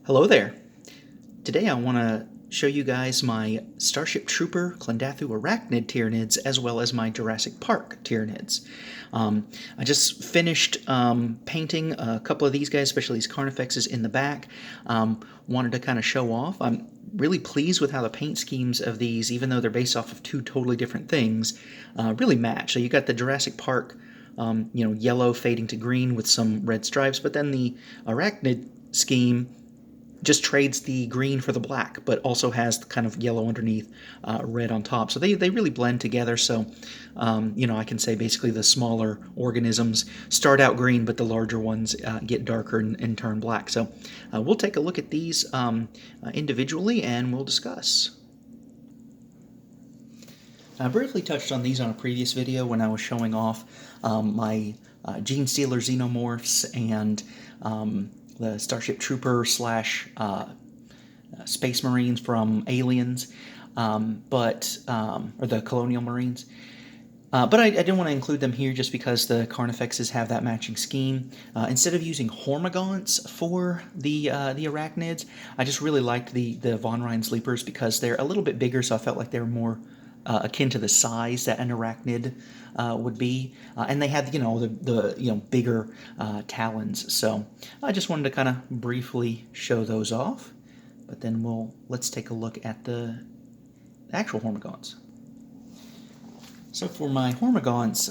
Hello there. Today I want to show you guys my Starship Trooper Clendathu Arachnid Tyranids as well as my Jurassic Park Tyranids. I just finished painting a couple of these guys, especially these Carnifexes in the back. Wanted to kind of show off. I'm really pleased with how the paint schemes of these, even though they're based off of two totally different things, really match. So you got the Jurassic Park yellow fading to green with some red stripes, but then the Arachnid scheme just trades the green for the black, but also has the kind of yellow underneath, red on top. So they really blend together. So, I can say basically the smaller organisms start out green, but the larger ones get darker and turn black. So we'll take a look at these individually and we'll discuss. I briefly touched on these on a previous video when I was showing off my Gene Stealer Xenomorphs and the Starship Trooper slash Space Marines from Aliens, or the Colonial Marines. But I didn't want to include them here just because the Carnifexes have that matching scheme. Instead of using Hormagaunts for the Arachnids, I just really liked the Von Ryan Sleepers because they're a little bit bigger, so I felt like they were more akin to the size that an arachnid would be, and they had the bigger talons. So I just wanted to kind of briefly show those off, but then let's take a look at the actual Hormagaunts. So for my Hormagaunts,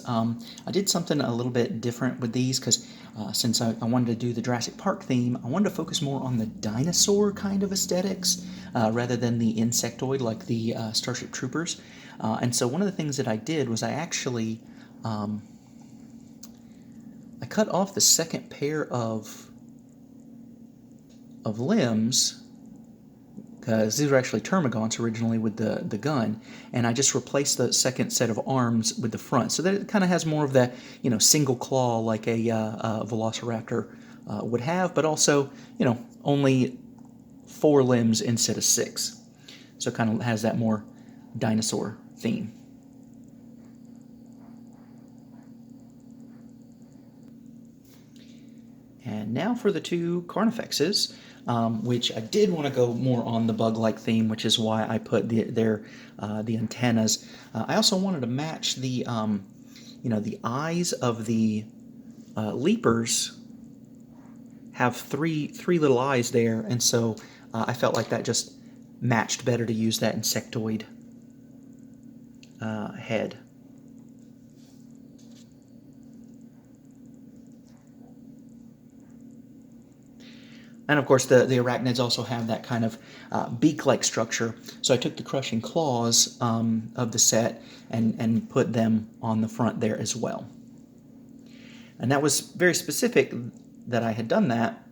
I did something a little bit different with these because since I wanted to do the Jurassic Park theme, I wanted to focus more on the dinosaur kind of aesthetics rather than the insectoid like the Starship Troopers. And so one of the things that I did was I actually I cut off the second pair of limbs, because these were actually Termagants originally with the gun, and I just replaced the second set of arms with the front, so that it kind of has more of that single claw like a Velociraptor would have, but also only 4 limbs instead of 6, so it kind of has that more dinosaur theme. And now for the two Carnifexes, which I did want to go more on the bug-like theme, which is why I put the antennas. I also wanted to match the the eyes of the leapers have three little eyes there, and so I felt like that just matched better to use that insectoid head. And of course, the arachnids also have that kind of beak-like structure. So I took the crushing claws of the set and put them on the front there as well. And that was very specific that I had done that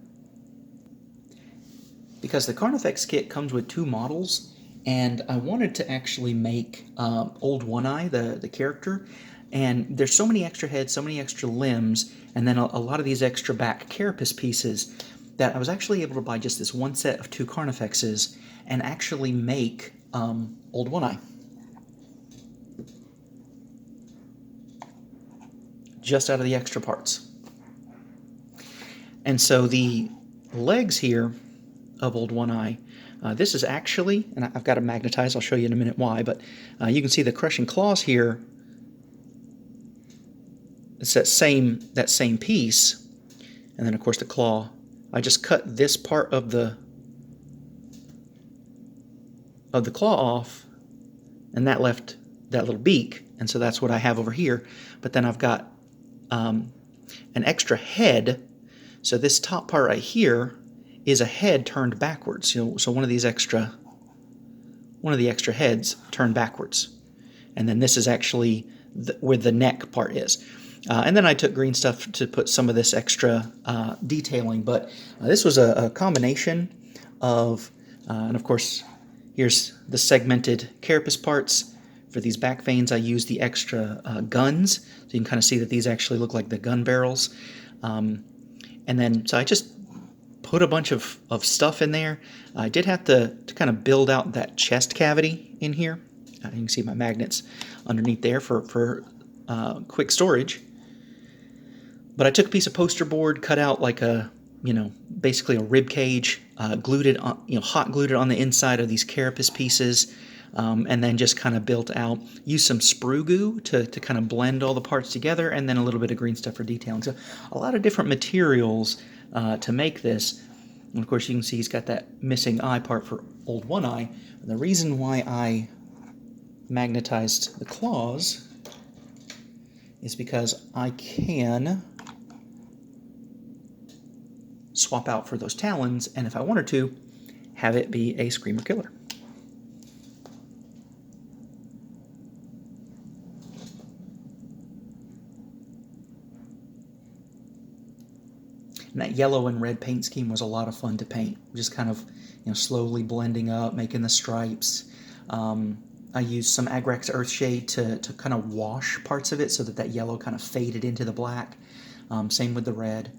because the Carnifex kit comes with 2 models, and I wanted to actually make Old One-Eye, the character, and there's so many extra heads, so many extra limbs, and then a lot of these extra back carapace pieces that I was actually able to buy just this one set of 2 Carnifexes and actually make Old One-Eye. Just out of the extra parts. And so the legs here of Old One-Eye, this is actually, and I've got it magnetized, I'll show you in a minute why, but you can see the crushing claws here. It's that same piece, and then of course the claw. I just cut this part of the claw off, and that left that little beak, and so that's what I have over here. But then I've got an extra head, so this top part right here is a head turned backwards. So one of the extra heads turned backwards, and then this is actually where the neck part is. And then I took green stuff to put some of this extra detailing, but this was a combination of, and of course, here's the segmented carapace parts. For these back veins, I used the extra guns, so you can kind of see that these actually look like the gun barrels. And then, so I just put a bunch of stuff in there. I did have to kind of build out that chest cavity in here. You can see my magnets underneath there for quick storage. But I took a piece of poster board, cut out like a you know, basically a rib cage, glued it on, hot glued it on the inside of these carapace pieces, and then just kind of built out. Use some sprue goo to kind of blend all the parts together, and then a little bit of green stuff for detailing. So a lot of different materials to make this. And of course, you can see he's got that missing eye part for Old One Eye. And the reason why I magnetized the claws is because I can swap out for those talons, and if I wanted to, have it be a Screamer Killer. And that yellow and red paint scheme was a lot of fun to paint. Just kind of, slowly blending up, making the stripes. I used some Agrax Earthshade to kind of wash parts of it so that yellow kind of faded into the black. Same with the red.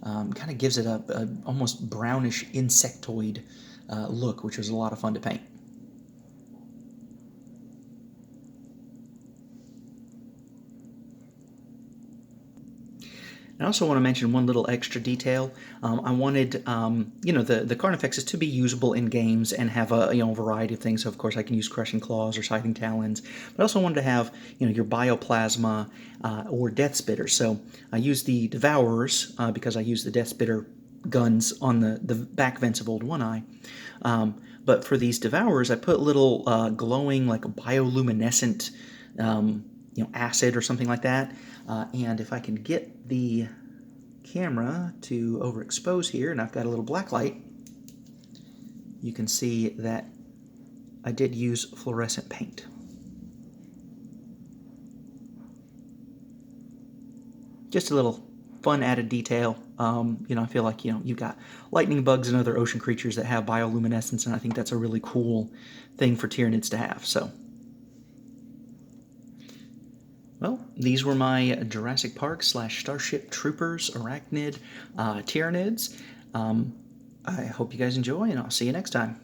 Kind of gives it a almost brownish insectoid look, which was a lot of fun to paint. I also want to mention one little extra detail. I wanted, the Carnifexes to be usable in games and have a variety of things. So of course I can use Crushing Claws or Scything Talons, but I also wanted to have your Bioplasma or Death Spitter. So I used the Devourers because I used the Death Spitter guns on the back vents of Old One Eye. But for these Devourers, I put little glowing, like a bioluminescent acid or something like that. And if I can get the camera to overexpose here, and I've got a little black light, you can see that I did use fluorescent paint. Just a little fun added detail. I feel like, you've got lightning bugs and other ocean creatures that have bioluminescence, and I think that's a really cool thing for Tyranids to have. So, well, these were my Jurassic Park / Starship Troopers Arachnid Tyranids. I hope you guys enjoy, and I'll see you next time.